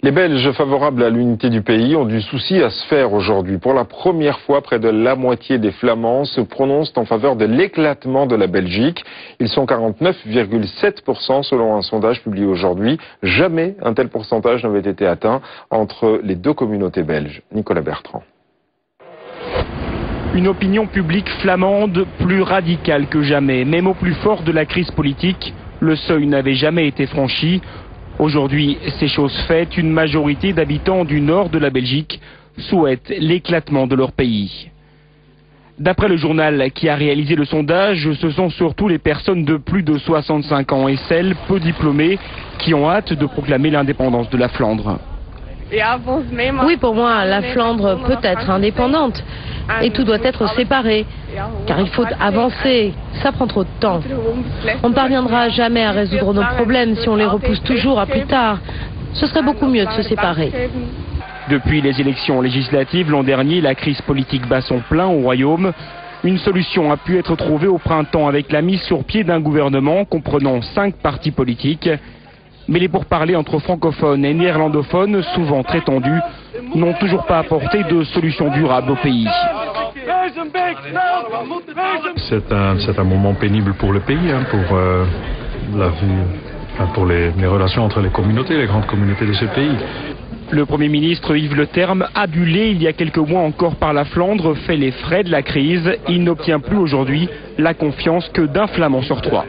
Les Belges favorables à l'unité du pays ont du souci à se faire aujourd'hui. Pour la première fois, près de la moitié des Flamands se prononcent en faveur de l'éclatement de la Belgique. Ils sont 49,7% selon un sondage publié aujourd'hui. Jamais un tel pourcentage n'avait été atteint entre les deux communautés belges. Nicolas Bertrand. Une opinion publique flamande plus radicale que jamais. Même au plus fort de la crise politique, le seuil n'avait jamais été franchi. Aujourd'hui, c'est chose faite. Une majorité d'habitants du nord de la Belgique souhaitent l'éclatement de leur pays. D'après le journal qui a réalisé le sondage, ce sont surtout les personnes de plus de 65 ans et celles peu diplômées qui ont hâte de proclamer l'indépendance de la Flandre. Oui, pour moi, la Flandre peut être indépendante et tout doit être séparé, car il faut avancer, ça prend trop de temps. On ne parviendra jamais à résoudre nos problèmes si on les repousse toujours à plus tard. Ce serait beaucoup mieux de se séparer. Depuis les élections législatives l'an dernier, la crise politique bat son plein au Royaume. Une solution a pu être trouvée au printemps avec la mise sur pied d'un gouvernement comprenant 5 partis politiques. Mais les pourparlers entre francophones et néerlandophones, souvent très tendus, n'ont toujours pas apporté de solution durable au pays. C'est un moment pénible pour le pays, pour les relations entre les communautés, les grandes communautés de ce pays. Le Premier ministre Yves Le Terme, adulé il y a quelques mois encore par la Flandre, fait les frais de la crise. Il n'obtient plus aujourd'hui la confiance que d'un Flamand sur 3.